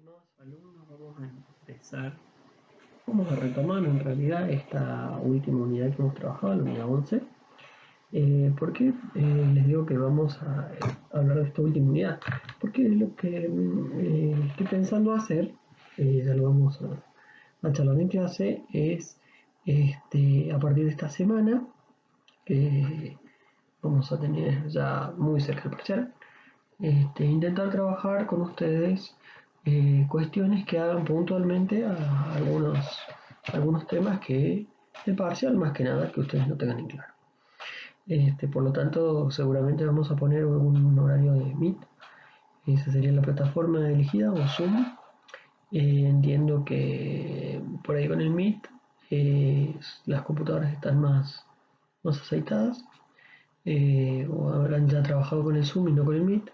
Estimados alumnos, vamos a empezar, vamos a retomar en realidad esta última unidad que hemos trabajado, la unidad 11. ¿Por qué les digo que vamos a hablar de esta última unidad? Porque lo que estoy pensando hacer, ya lo vamos a charlar en clase, es a partir de esta semana, que vamos a tener ya muy cerca el parcial, intentar trabajar con ustedes cuestiones que hagan puntualmente a algunos temas que de parcial más que nada que ustedes no tengan en claro. Por lo tanto, seguramente vamos a poner un horario de Meet. Esa sería la plataforma elegida o Zoom. Entiendo que por ahí con el Meet las computadoras están más aceitadas, o habrán ya trabajado con el Zoom y no con el Meet.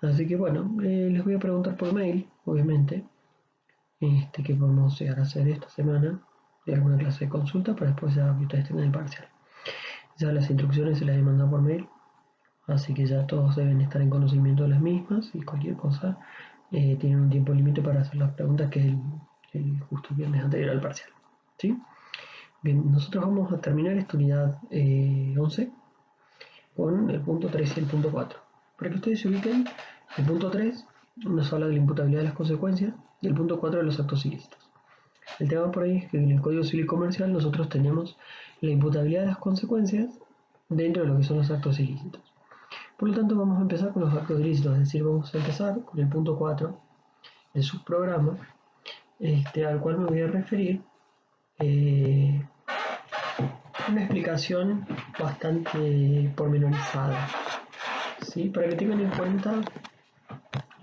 Así que bueno, les voy a preguntar por mail, obviamente, qué podemos llegar a hacer esta semana de alguna clase de consulta para después ya que ustedes tengan el parcial. Ya las instrucciones se las he mandado por mail, así que ya todos deben estar en conocimiento de las mismas y cualquier cosa tienen un tiempo límite para hacer las preguntas que es el justo viernes anterior al parcial. ¿Sí? Bien, nosotros vamos a terminar esta unidad 11 con el punto 3 y el punto 4. Para que ustedes se ubiquen, el punto 3 nos habla de la imputabilidad de las consecuencias y el punto 4 de los actos ilícitos. El tema por ahí es que en el Código Civil Comercial nosotros tenemos la imputabilidad de las consecuencias dentro de lo que son los actos ilícitos. Por lo tanto, vamos a empezar con los actos ilícitos, es decir, vamos a empezar con el punto 4 del subprograma, al cual me voy a referir una explicación bastante pormenorizada. ¿Sí? Para que tengan en cuenta,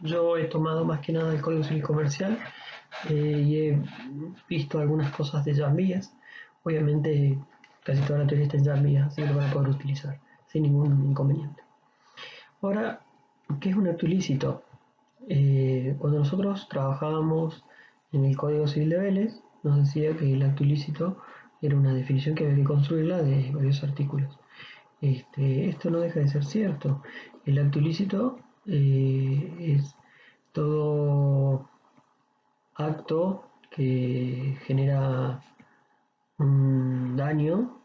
yo he tomado más que nada el Código Civil Comercial y he visto algunas cosas de Jan Vías. Obviamente, casi toda la teoría está en Jan Vías, así que lo van a poder utilizar sin ningún inconveniente. Ahora, ¿qué es un acto ilícito? Cuando nosotros trabajábamos en el Código Civil de Vélez, nos decía que el acto ilícito era una definición que había que construirla de varios artículos. Esto no deja de ser cierto. El acto ilícito es todo acto que genera un daño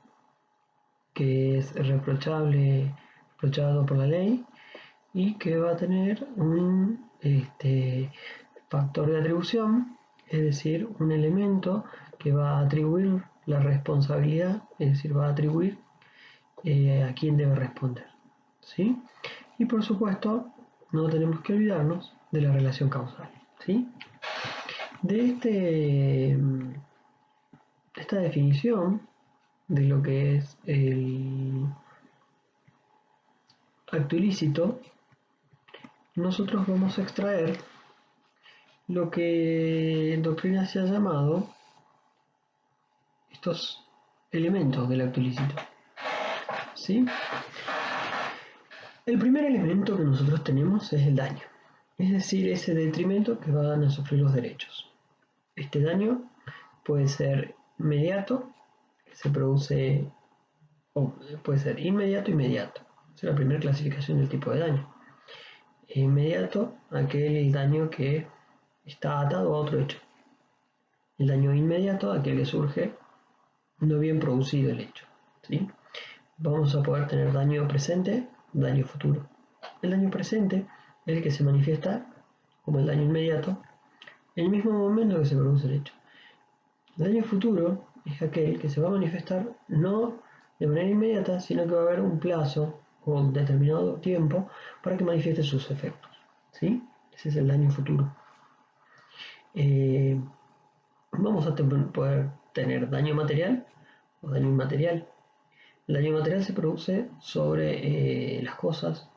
que es reprochado por la ley y que va a tener un factor de atribución, es decir, un elemento que va a atribuir la responsabilidad, es decir, va a atribuir a quién debe responder. ¿Sí? Y por supuesto, no tenemos que olvidarnos de la relación causal. ¿Sí? De esta definición de lo que es el acto ilícito, nosotros vamos a extraer lo que en doctrina se ha llamado estos elementos del acto ilícito. ¿Sí? El primer elemento que nosotros tenemos es el daño, es decir, ese detrimento que van a sufrir los derechos. Este daño puede ser inmediato, que se produce, o puede ser inmediato. Es la primera clasificación del tipo de daño. Inmediato, aquel daño que está atado a otro hecho. El daño inmediato, aquel que surge no bien producido el hecho. ¿Sí? Vamos a poder tener daño presente, daño futuro. El daño presente es el que se manifiesta como el daño inmediato en el mismo momento que se produce el hecho. El daño futuro es aquel que se va a manifestar no de manera inmediata, sino que va a haber un plazo o un determinado tiempo para que manifieste sus efectos. ¿Sí? Ese es el daño futuro. Vamos a poder tener daño material o daño inmaterial. El daño material se produce sobre las cosas.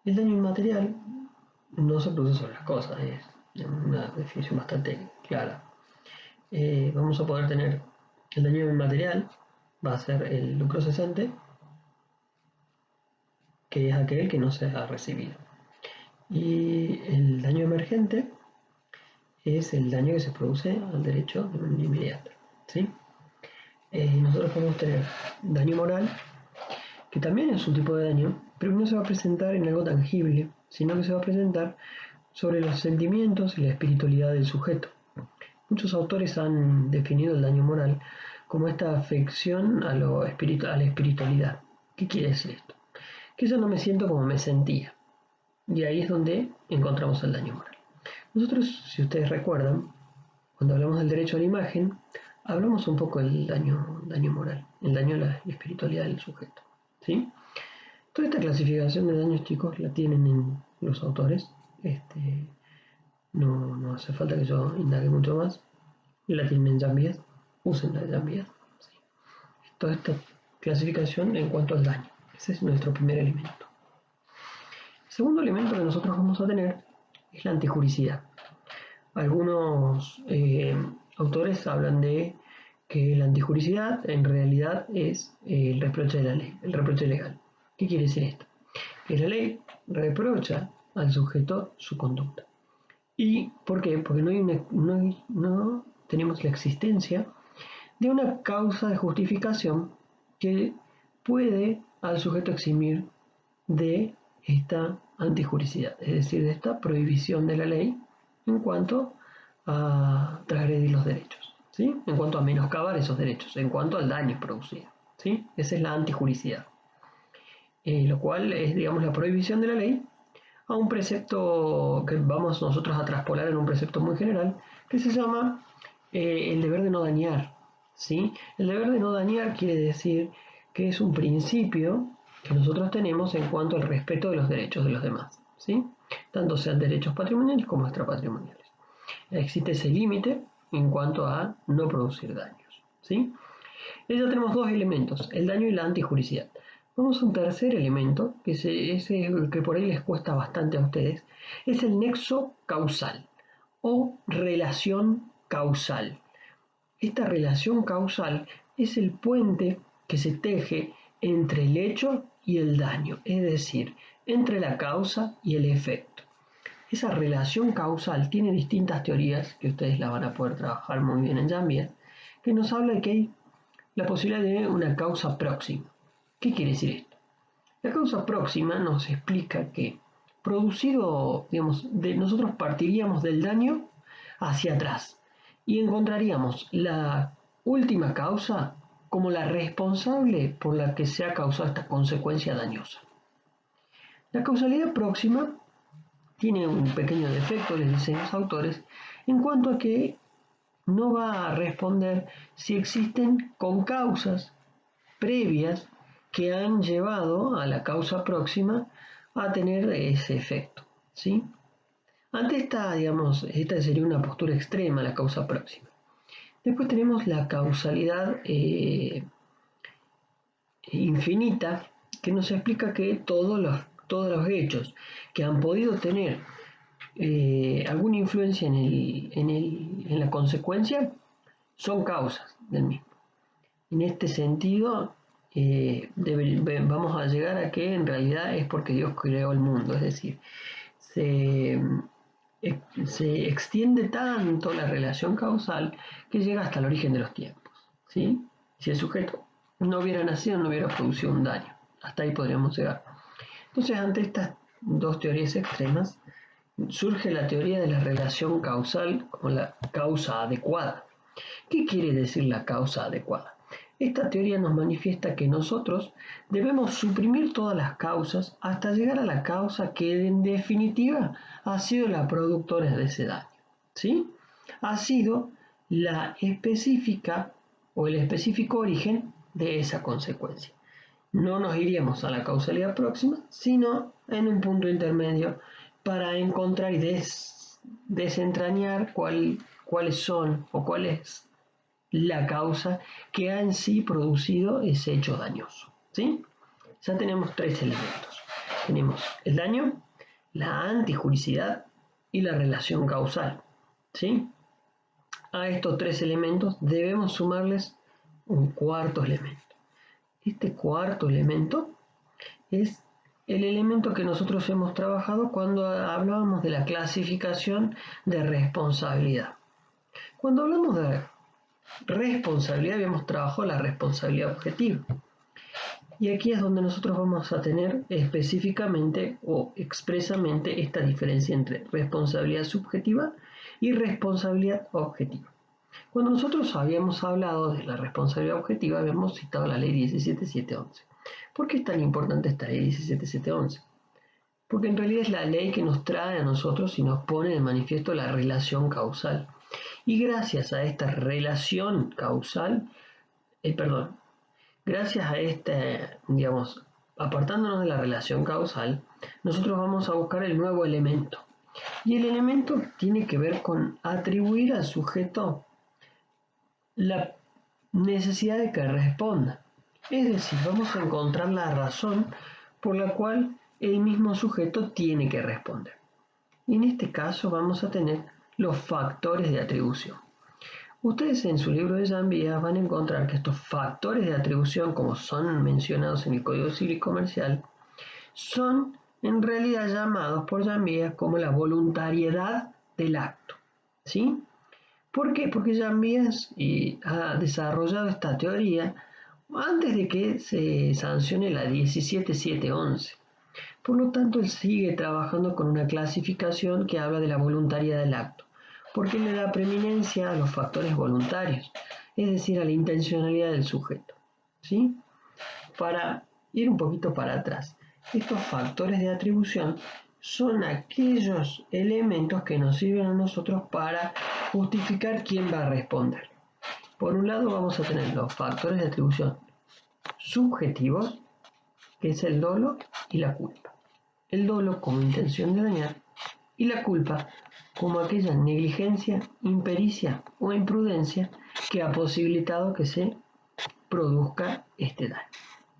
El daño inmaterial no se produce sobre las cosas, es una definición bastante clara. Vamos a poder tener el daño inmaterial, va a ser el lucro cesante, que es aquel que no se ha recibido. Y el daño emergente es el daño que se produce al derecho de manera inmediata. ¿Sí? Nosotros podemos tener daño moral, que también es un tipo de daño, pero no se va a presentar en algo tangible, sino que se va a presentar sobre los sentimientos y la espiritualidad del sujeto. Muchos autores han definido el daño moral como esta afección a la espiritualidad. ¿Qué quiere decir esto? Que yo no me siento como me sentía. Y ahí es donde encontramos el daño moral. Nosotros, si ustedes recuerdan, cuando hablamos del derecho a la imagen, hablamos un poco del daño moral, el daño a la espiritualidad del sujeto. ¿Sí? Toda esta clasificación de daños, chicos, la tienen en los autores. No hace falta que yo indague mucho más. La tienen en Jambias, usen la de Jambias. ¿Sí? Toda esta clasificación en cuanto al daño. Ese es nuestro primer elemento. El segundo elemento que nosotros vamos a tener es la antijuricidad. Algunos autores hablan de que la antijuricidad en realidad es el reproche de la ley, el reproche legal. ¿Qué quiere decir esto? Que la ley reprocha al sujeto su conducta. ¿Y por qué? Porque no tenemos la existencia de una causa de justificación que puede al sujeto eximir de esta antijuricidad, es decir, de esta prohibición de la ley en cuanto a transgredir los derechos, ¿sí? En cuanto a menoscabar esos derechos, en cuanto al daño producido, ¿sí? Esa es la antijuricidad, lo cual es, digamos, la prohibición de la ley a un precepto que vamos nosotros a traspolar en un precepto muy general, que se llama el deber de no dañar, ¿sí? El deber de no dañar quiere decir que es un principio que nosotros tenemos en cuanto al respeto de los derechos de los demás, ¿sí? Tanto sean derechos patrimoniales como extrapatrimoniales. Existe ese límite en cuanto a no producir daños, ¿sí? Y ya tenemos dos elementos, el daño y la antijuricidad. Vamos a un tercer elemento, que es el que por ahí les cuesta bastante a ustedes, es el nexo causal o relación causal. Esta relación causal es el puente que se teje entre el hecho y el daño, es decir, entre la causa y el efecto. Esa relación causal tiene distintas teorías que ustedes la van a poder trabajar muy bien en Jambias, que nos habla de que hay la posibilidad de una causa próxima. ¿Qué quiere decir esto? La causa próxima nos explica que producido, digamos, nosotros partiríamos del daño hacia atrás y encontraríamos la última causa como la responsable por la que se ha causado esta consecuencia dañosa. La causalidad próxima tiene un pequeño defecto, les dicen los autores, en cuanto a que no va a responder si existen concausas previas que han llevado a la causa próxima a tener ese efecto, ¿sí? Ante esta sería una postura extrema, la causa próxima. Después tenemos la causalidad infinita, que nos explica que todos los hechos que han podido tener alguna influencia en la consecuencia son causas del mismo. En este sentido, vamos a llegar a que en realidad es porque Dios creó el mundo, es decir, se extiende tanto la relación causal que llega hasta el origen de los tiempos, ¿sí? Si el sujeto no hubiera nacido, no hubiera producido un daño. Hasta ahí podríamos llegar. Entonces, ante estas dos teorías extremas, surge la teoría de la relación causal como la causa adecuada. ¿Qué quiere decir la causa adecuada? Esta teoría nos manifiesta que nosotros debemos suprimir todas las causas hasta llegar a la causa que en definitiva ha sido la productora de ese daño, ¿sí? Ha sido la específica o el específico origen de esa consecuencia. No nos iríamos a la causalidad próxima, sino en un punto intermedio para encontrar y desentrañar cuáles son o cuál es la causa que ha en sí producido ese hecho dañoso, ¿sí? Ya tenemos tres elementos. Tenemos el daño, la antijuricidad y la relación causal, ¿sí? A estos tres elementos debemos sumarles un cuarto elemento. Este cuarto elemento es el elemento que nosotros hemos trabajado cuando hablábamos de la clasificación de responsabilidad. Cuando hablamos de responsabilidad, habíamos trabajado la responsabilidad objetiva. Y aquí es donde nosotros vamos a tener específicamente o expresamente esta diferencia entre responsabilidad subjetiva y responsabilidad objetiva. Cuando nosotros habíamos hablado de la responsabilidad objetiva, habíamos citado la ley 17711. ¿Por qué es tan importante esta ley 17711? Porque en realidad es la ley que nos trae a nosotros y nos pone de manifiesto la relación causal. Y gracias a esta relación causal, gracias a digamos, apartándonos de la relación causal, nosotros vamos a buscar el nuevo elemento. Y el elemento tiene que ver con atribuir al sujeto la necesidad de que responda. Es decir, vamos a encontrar la razón por la cual el mismo sujeto tiene que responder. Y en este caso vamos a tener los factores de atribución. Ustedes en su libro de Jan-Vias van a encontrar que estos factores de atribución, como son mencionados en el Código Civil y Comercial, son en realidad llamados por Jan-Vias como la voluntariedad del acto. ¿Sí? ¿Por qué? Porque Jan-Vias ha desarrollado esta teoría antes de que se sancione la 17711. Por lo tanto, él sigue trabajando con una clasificación que habla de la voluntariedad del acto, porque le da preeminencia a los factores voluntarios, es decir, a la intencionalidad del sujeto. ¿Sí? Para ir un poquito para atrás, estos factores de atribución son aquellos elementos que nos sirven a nosotros para justificar quién va a responder. Por un lado vamos a tener los factores de atribución subjetivos, que es el dolo y la culpa. El dolo como intención de dañar y la culpa como aquella negligencia, impericia o imprudencia que ha posibilitado que se produzca este daño.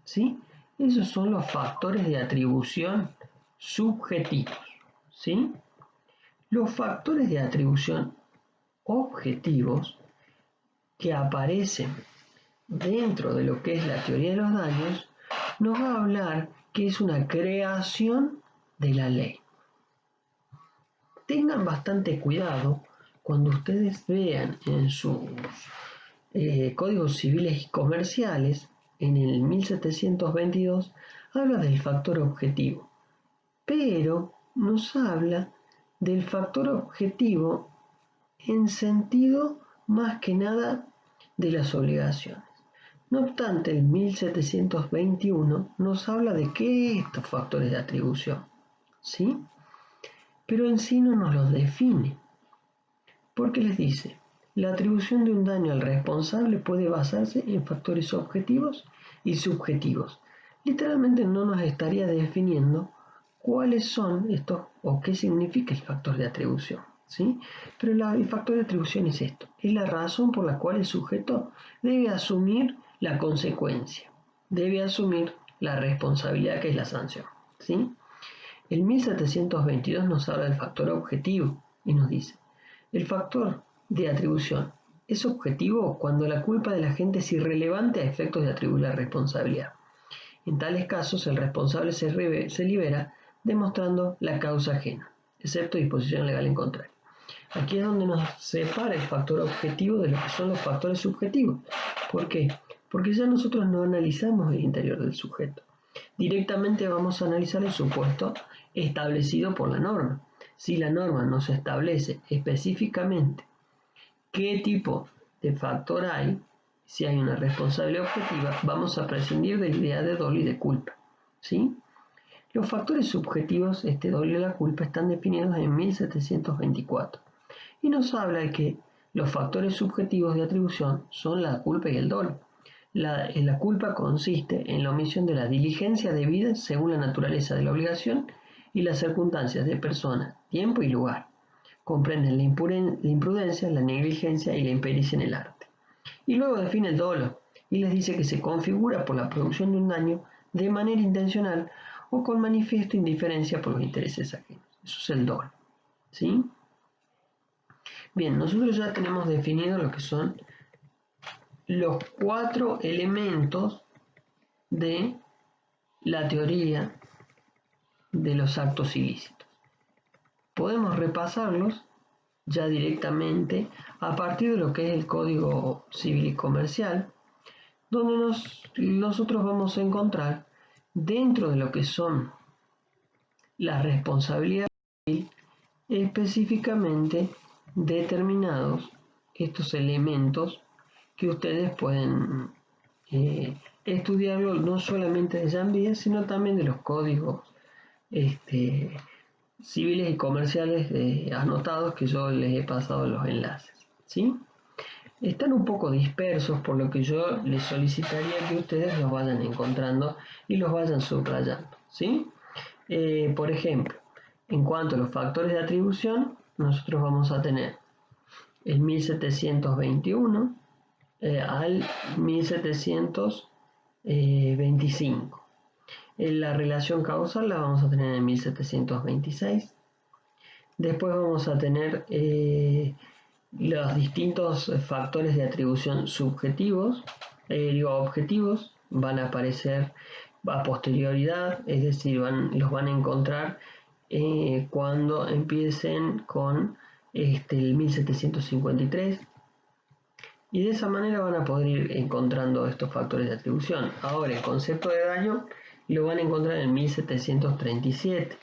¿Sí? Esos son los factores de atribución subjetivos. ¿Sí? Los factores de atribución objetivos que aparecen dentro de lo que es la teoría de los daños nos va a hablar que es una creación de la ley. Tengan bastante cuidado cuando ustedes vean en sus códigos civiles y comerciales, en el 1722, habla del factor objetivo, pero nos habla del factor objetivo en sentido más que nada de las obligaciones. No obstante, el 1721 nos habla de qué estos factores de atribución, ¿sí? Pero en sí no nos los define, porque les dice, la atribución de un daño al responsable puede basarse en factores objetivos y subjetivos. Literalmente no nos estaría definiendo cuáles son estos o qué significa el factor de atribución, ¿sí? Pero el factor de atribución es esto, es la razón por la cual el sujeto debe asumir la consecuencia, debe asumir la responsabilidad que es la sanción, ¿sí? El 1722 nos habla del factor objetivo y nos dice, el factor de atribución es objetivo cuando la culpa de la gente es irrelevante a efectos de atribuir la responsabilidad. En tales casos, el responsable se libera demostrando la causa ajena, excepto disposición legal en contrario. Aquí es donde nos separa el factor objetivo de lo que son los factores subjetivos. ¿Por qué? Porque ya nosotros no analizamos el interior del sujeto. Directamente vamos a analizar el supuesto establecido por la norma. Si la norma nos establece específicamente qué tipo de factor hay, si hay una responsabilidad objetiva, vamos a prescindir de la idea de dolo y de culpa. ¿Sí? Los factores subjetivos, este dolo y la culpa, están definidos en 1724 y nos habla de que los factores subjetivos de atribución son la culpa y el dolo. La culpa consiste en la omisión de la diligencia debida según la naturaleza de la obligación y las circunstancias de persona, tiempo y lugar. Comprenden la imprudencia, la negligencia y la impericia en el arte. Y luego define el dolo y les dice que se configura por la producción de un daño de manera intencional o con manifiesto indiferencia por los intereses ajenos. Eso es el dolo. ¿Sí? Bien, nosotros ya tenemos definido lo que son los 4 elementos de la teoría de los actos ilícitos. Podemos repasarlos ya directamente a partir de lo que es el Código Civil y Comercial, donde nosotros vamos a encontrar dentro de lo que son las responsabilidades específicamente determinados estos elementos que ustedes pueden estudiarlo no solamente de Jambia, sino también de los códigos civiles y comerciales anotados que yo les he pasado los enlaces. ¿Sí? Están un poco dispersos, por lo que yo les solicitaría que ustedes los vayan encontrando y los vayan subrayando. ¿Sí? Por ejemplo, en cuanto a los factores de atribución, nosotros vamos a tener el 1721 al 1725. La relación causal la vamos a tener en 1726. Después vamos a tener los distintos factores de atribución subjetivos, objetivos, van a aparecer a posterioridad, es decir, los van a encontrar cuando empiecen con el 1753, y de esa manera van a poder ir encontrando estos factores de atribución. Ahora, el concepto de daño lo van a encontrar en 1737,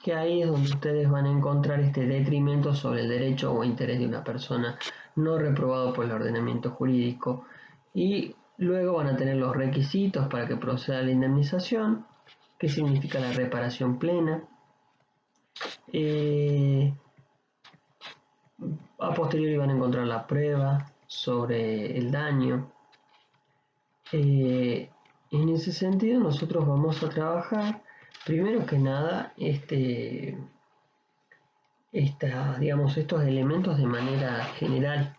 que ahí es donde ustedes van a encontrar este detrimento sobre el derecho o interés de una persona no reprobado por el ordenamiento jurídico, y luego van a tener los requisitos para que proceda la indemnización, que significa la reparación plena. A posteriori van a encontrar la prueba sobre el daño. En ese sentido nosotros vamos a trabajar primero que nada estos elementos de manera general.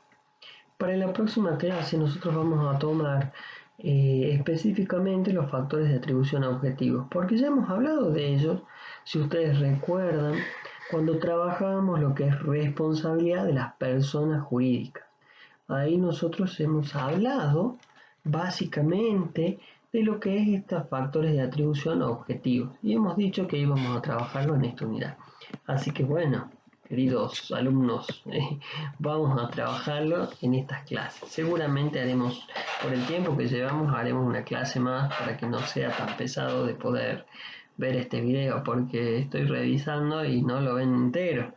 Para la próxima clase nosotros vamos a tomar específicamente los factores de atribución a objetivos, porque ya hemos hablado de ellos, si ustedes recuerdan, cuando trabajábamos lo que es responsabilidad de las personas jurídicas. Ahí nosotros hemos hablado básicamente de lo que es estos factores de atribución a objetivos, y hemos dicho que íbamos a trabajarlo en esta unidad. Así que bueno, queridos alumnos, vamos a trabajarlo en estas clases. Seguramente haremos, por el tiempo que llevamos, haremos una clase más para que no sea tan pesado de poder ver este video, porque estoy revisando y no lo ven entero.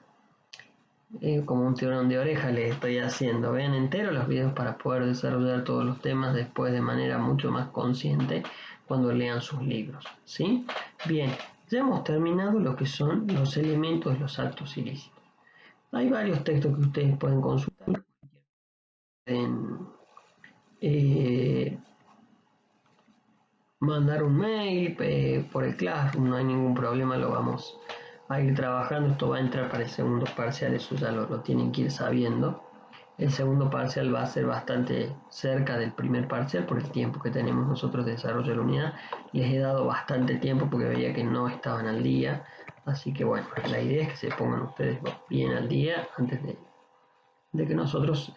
Como un tirón de oreja les estoy haciendo. Vean entero los videos para poder desarrollar todos los temas después de manera mucho más consciente cuando lean sus libros. ¿Sí? Bien, ya hemos terminado lo que son los elementos de los actos ilícitos. Hay varios textos que ustedes pueden consultar. Pueden mandar un mail por el Classroom, no hay ningún problema, lo vamos a ir trabajando. Esto va a entrar para el segundo parcial, eso ya lo tienen que ir sabiendo. El segundo parcial va a ser bastante cerca del primer parcial por el tiempo que tenemos nosotros de desarrollo de la unidad. Les he dado bastante tiempo porque veía que no estaban al día, así que bueno, la idea es que se pongan ustedes bien al día antes de que nosotros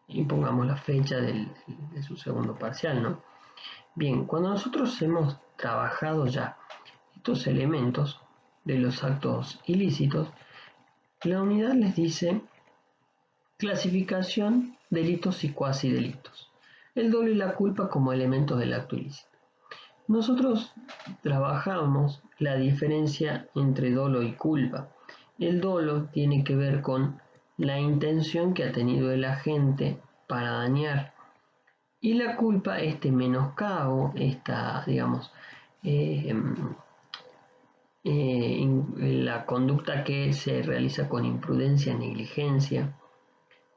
impongamos la fecha de su segundo parcial, ¿no? Bien, cuando nosotros hemos trabajado ya estos elementos de los actos ilícitos, la unidad les dice clasificación, delitos y cuasi delitos. El dolo y la culpa como elementos del acto ilícito. Nosotros trabajamos la diferencia entre dolo y culpa. El dolo tiene que ver con la intención que ha tenido el agente para dañar, y la culpa, este menoscabo, esta, digamos, la conducta que se realiza con imprudencia, negligencia,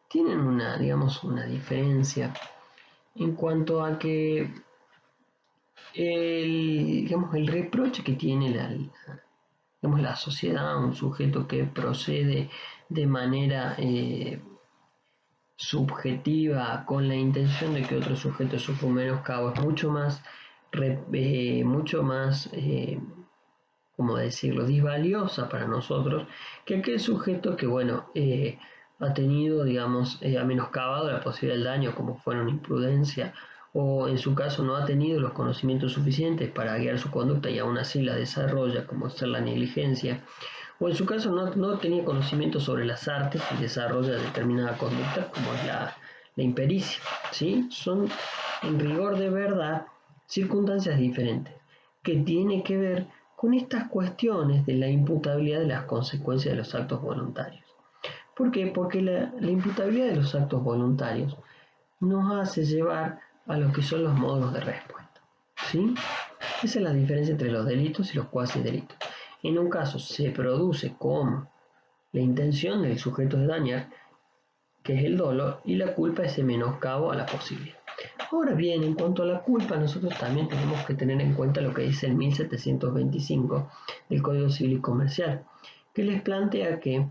tienen una, digamos, una diferencia en cuanto a que digamos, el reproche que tiene la sociedad, un sujeto que procede de manera subjetiva con la intención de que otro sujeto sufra un menoscabo, es mucho más como decirlo, disvaliosa para nosotros que aquel sujeto que, bueno, ha tenido, digamos, ha menoscabado la posibilidad del daño, como fuera una imprudencia, o en su caso no ha tenido los conocimientos suficientes para guiar su conducta y aún así la desarrolla, como ser la negligencia, o en su caso no tenía conocimiento sobre las artes y desarrolla determinada conducta, como es la impericia, ¿sí? Son en rigor de verdad circunstancias diferentes que tienen que ver con estas cuestiones de la imputabilidad de las consecuencias de los actos voluntarios. ¿Por qué? Porque la imputabilidad de los actos voluntarios nos hace llevar a lo que son los módulos de respuesta, ¿sí? Esa es la diferencia entre los delitos y los cuasi delitos. En un caso se produce con la intención del sujeto de dañar, que es el dolo, y la culpa es el menoscabo a la posibilidad. Ahora bien, en cuanto a la culpa, nosotros también tenemos que tener en cuenta lo que dice el 1725 del Código Civil y Comercial, que les plantea que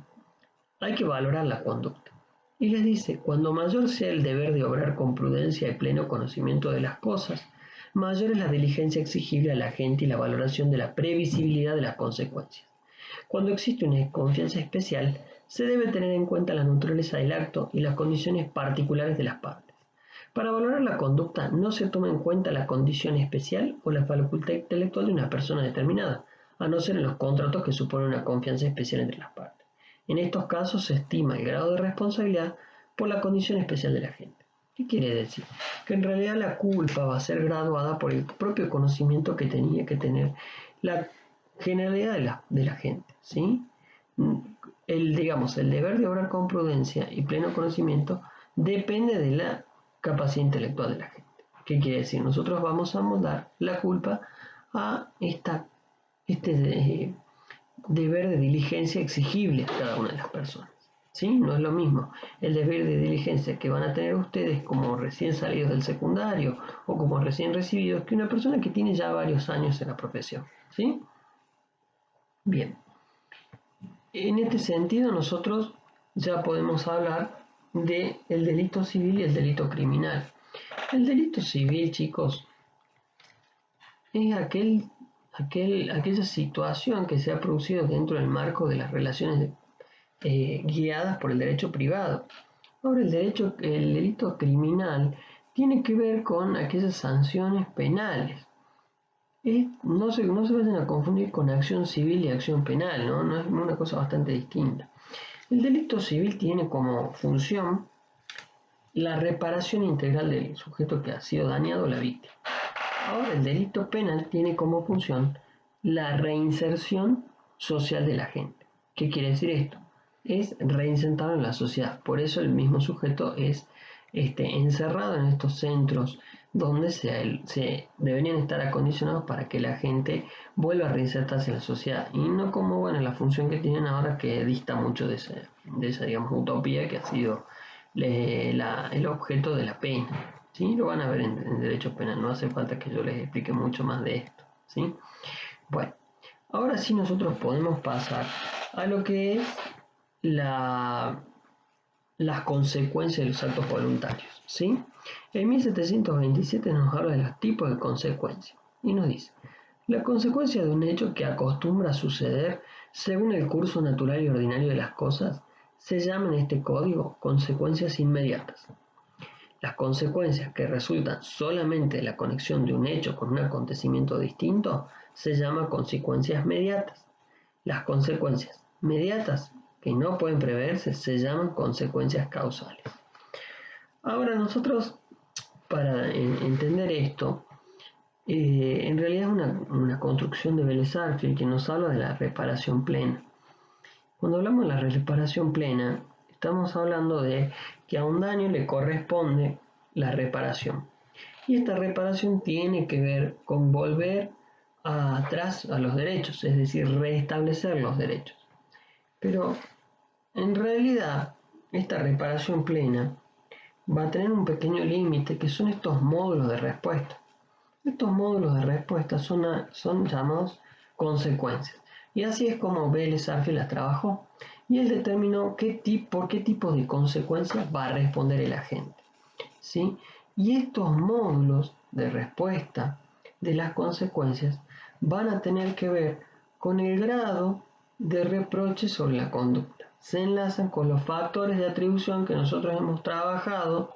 hay que valorar la conducta. Y les dice, cuando mayor sea el deber de obrar con prudencia y pleno conocimiento de las cosas, mayor es la diligencia exigible a la gente y la valoración de la previsibilidad de las consecuencias. Cuando existe una confianza especial, se debe tener en cuenta la naturaleza del acto y las condiciones particulares de las partes. Para valorar la conducta no se toma en cuenta la condición especial o la facultad intelectual de una persona determinada, a no ser en los contratos que suponen una confianza especial entre las partes. En estos casos se estima el grado de responsabilidad por la condición especial de la gente. ¿Qué quiere decir? Que en realidad la culpa va a ser graduada por el propio conocimiento que tenía que tener la generalidad de la gente, ¿sí? El deber de obrar con prudencia y pleno conocimiento depende de la capacidad intelectual de la gente. ¿Qué quiere decir? Nosotros vamos a moldar la culpa a este deber de diligencia exigible a cada una de las personas. ¿Sí? No es lo mismo el deber de diligencia que van a tener ustedes como recién salidos del secundario o como recién recibidos que una persona que tiene ya varios años en la profesión. ¿Sí? Bien. En este sentido nosotros ya podemos hablar del delito civil y el delito criminal. El delito civil, chicos, es aquella situación que se ha producido dentro del marco de las relaciones guiadas por el derecho privado. Ahora, el delito criminal tiene que ver con aquellas sanciones penales. No se vayan a confundir con acción civil y acción penal, ¿no? No es una cosa bastante distinta. El delito civil tiene como función la reparación integral del sujeto que ha sido dañado o la víctima. Ahora, el delito penal tiene como función la reinserción social de la gente. ¿Qué quiere decir esto? Es reinsertarlo en la sociedad. Por eso el mismo sujeto es encerrado en estos centros donde se deberían estar acondicionados para que la gente vuelva a reinsertarse en la sociedad y no como la función que tienen ahora que dista mucho de esa digamos, utopía que ha sido el objeto de la pena. ¿Sí? Lo van a ver en derecho penal, no hace falta que yo les explique mucho más de esto. ¿Sí? Bueno, ahora sí nosotros podemos pasar a lo que es las consecuencias de los actos voluntarios. ¿Sí? En 1727 nos habla de los tipos de consecuencias y nos dice, la consecuencia de un hecho que acostumbra a suceder según el curso natural y ordinario de las cosas se llama en este código consecuencias inmediatas. Las consecuencias que resultan solamente de la conexión de un hecho con un acontecimiento distinto se llaman consecuencias mediatas. Las consecuencias mediatas que no pueden preverse se llaman consecuencias causales. Ahora nosotros, para entender esto, en realidad es una construcción de Vélez Sarsfield que nos habla de la reparación plena. Cuando hablamos de la reparación plena, estamos hablando de que a un daño le corresponde la reparación. Y esta reparación tiene que ver con volver atrás a los derechos, es decir, restablecer los derechos. Pero en realidad, esta reparación plena va a tener un pequeño límite que son estos módulos de respuesta. Estos módulos de respuesta son llamados consecuencias. Y así es como Vélez Sarsfield las trabajó. Y él determinó por qué tipo de consecuencias va a responder el agente. ¿Sí? Y estos módulos de respuesta de las consecuencias van a tener que ver con el grado de reproche sobre la conducta. Se enlazan con los factores de atribución que nosotros hemos trabajado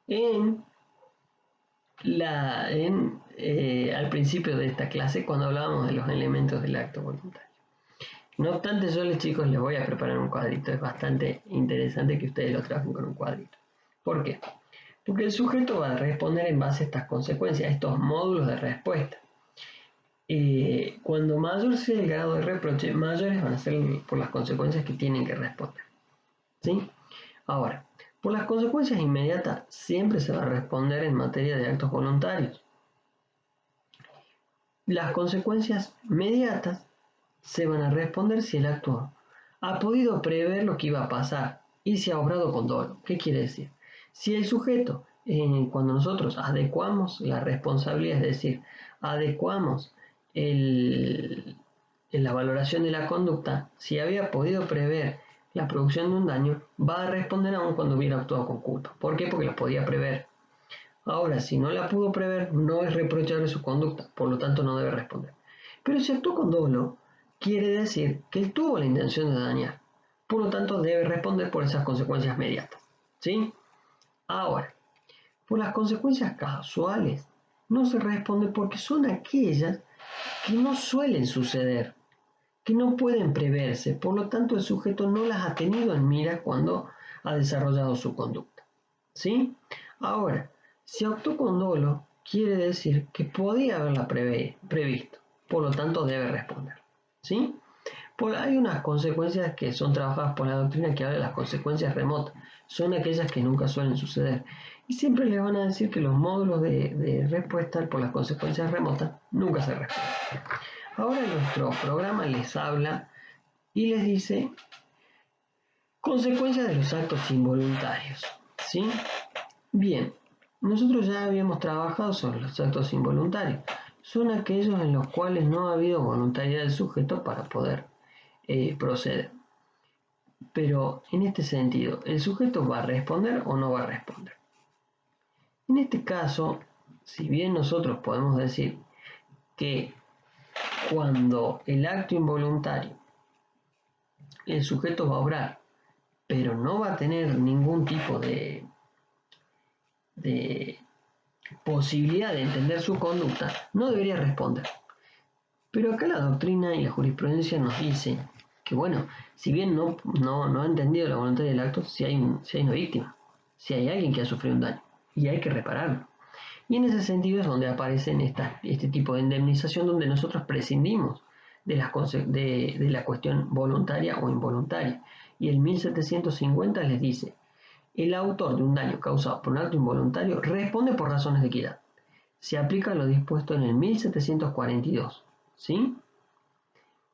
al principio de esta clase cuando hablábamos de los elementos del acto voluntario. No obstante, yo chicos les voy a preparar un cuadrito, es bastante interesante que ustedes lo trabajen con un cuadrito. ¿Por qué? Porque el sujeto va a responder en base a estas consecuencias, a estos módulos de respuesta. Cuando mayor sea el grado de reproche, mayores van a ser por las consecuencias que tienen que responder. ¿Sí? Ahora, por las consecuencias inmediatas siempre se va a responder en materia de actos voluntarios. Las consecuencias mediatas se van a responder si el acto ha podido prever lo que iba a pasar y se ha obrado con dolo. ¿Qué quiere decir? Si el sujeto, cuando nosotros adecuamos la responsabilidad, es decir, adecuamos la valoración de la conducta, si había podido prever la producción de un daño, va a responder aún cuando hubiera actuado con culpa. ¿Por qué? Porque lo podía prever. Ahora, si no la pudo prever, no es reprochable su conducta, por lo tanto no debe responder. Pero si actuó con dolo, quiere decir que él tuvo la intención de dañar, por lo tanto debe responder por esas consecuencias mediatas. ¿Sí? Ahora, por las consecuencias casuales, no se responde porque son aquellas que no suelen suceder, que no pueden preverse, por lo tanto el sujeto no las ha tenido en mira cuando ha desarrollado su conducta. ¿Sí? Ahora, si actuó con dolo, quiere decir que podía haberla previsto, por lo tanto debe responder. ¿Sí? Hay unas consecuencias que son trabajadas por la doctrina que habla de las consecuencias remotas. Son aquellas que nunca suelen suceder. Y siempre les van a decir que los módulos de respuesta por las consecuencias remotas nunca se responden. Ahora nuestro programa les habla y les dice consecuencias de los actos involuntarios. ¿Sí? Bien, nosotros ya habíamos trabajado sobre los actos involuntarios. Son aquellos en los cuales no ha habido voluntariedad del sujeto para poder proceder. Pero en este sentido, ¿el sujeto va a responder o no va a responder? En este caso, si bien nosotros podemos decir que cuando el acto involuntario, el sujeto va a obrar, pero no va a tener ningún tipo de posibilidad de entender su conducta, no debería responder. Pero acá la doctrina y la jurisprudencia nos dice que, bueno, si bien no ha entendido la voluntad del acto, si hay una víctima, si hay alguien que ha sufrido un daño, y hay que repararlo. Y en ese sentido es donde aparecen este tipo de indemnización, donde nosotros prescindimos de la cuestión voluntaria o involuntaria. Y el 1750 les dice: el autor de un daño causado por un acto involuntario responde por razones de equidad. Se aplica lo dispuesto en el 1742. ¿Sí?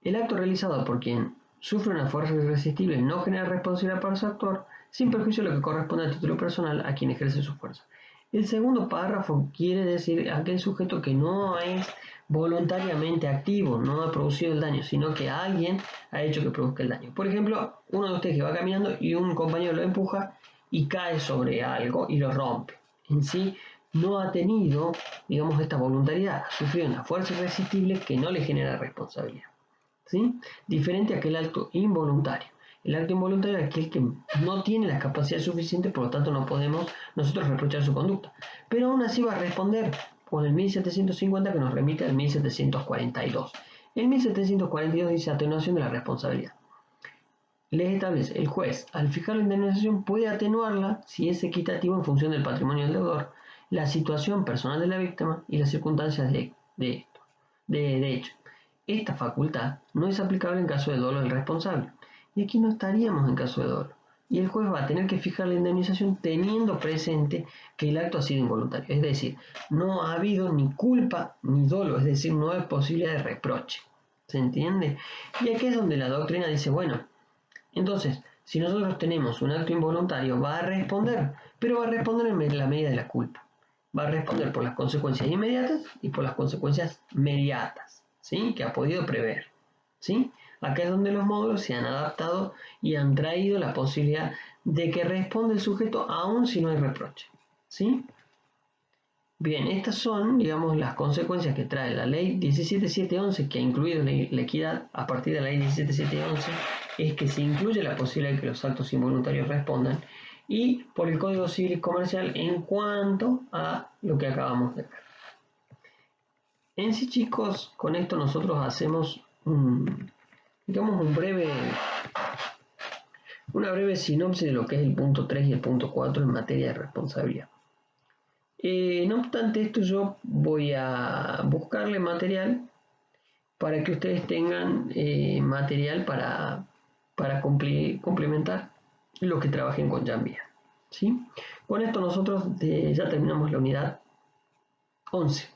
El acto realizado por quien sufre una fuerza irresistible no genera responsabilidad para su actor, sin perjuicio de lo que corresponde al título personal a quien ejerce su fuerza. El segundo párrafo quiere decir aquel sujeto que no es voluntariamente activo, no ha producido el daño, sino que alguien ha hecho que produzca el daño. Por ejemplo, uno de ustedes que va caminando y un compañero lo empuja y cae sobre algo y lo rompe. En sí, no ha tenido, digamos, esta voluntariedad, ha sufrido una fuerza irresistible que no le genera responsabilidad. ¿Sí? Diferente a aquel acto involuntario. El acto involuntario es aquel que no tiene la capacidad suficiente, por lo tanto no podemos nosotros reprochar su conducta. Pero aún así va a responder con el 1750 que nos remite al 1742. El 1742 dice atenuación de la responsabilidad. Les establece: el juez, al fijar la indemnización, puede atenuarla si es equitativo en función del patrimonio del deudor, la situación personal de la víctima y las circunstancias de hecho. Esta facultad no es aplicable en caso de dolo del responsable. Y aquí no estaríamos en caso de dolo. Y el juez va a tener que fijar la indemnización teniendo presente que el acto ha sido involuntario. Es decir, no ha habido ni culpa ni dolo, es decir, no hay posibilidad de reproche. ¿Se entiende? Y aquí es donde la doctrina dice, bueno, entonces, si nosotros tenemos un acto involuntario, va a responder, pero va a responder en la medida de la culpa. Va a responder por las consecuencias inmediatas y por las consecuencias mediatas, ¿sí? Que ha podido prever, ¿sí? Acá es donde los módulos se han adaptado y han traído la posibilidad de que responda el sujeto aún si no hay reproche, ¿sí? Bien, estas son, digamos, las consecuencias que trae la ley 17711, que ha incluido la equidad. A partir de la ley 17711 es que se incluye la posibilidad de que los actos involuntarios respondan, y por el Código Civil y Comercial en cuanto a lo que acabamos de ver. En sí, chicos, con esto nosotros hacemos un breve Una breve sinopsis de lo que es el punto 3 y el punto 4 en materia de responsabilidad. No obstante esto, yo voy a buscarle material para que ustedes tengan material para complementar lo que trabajen con Jambia. ¿Sí? Con esto nosotros ya terminamos la unidad 11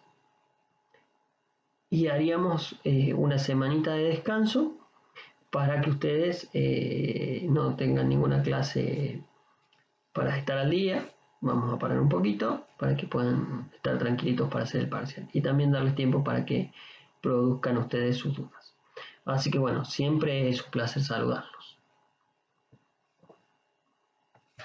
y haríamos una semanita de descanso para que ustedes no tengan ninguna clase para estar al día. Vamos a parar un poquito para que puedan estar tranquilitos para hacer el parcial y también darles tiempo para que produzcan ustedes sus dudas. Así que bueno, siempre es un placer saludarlos.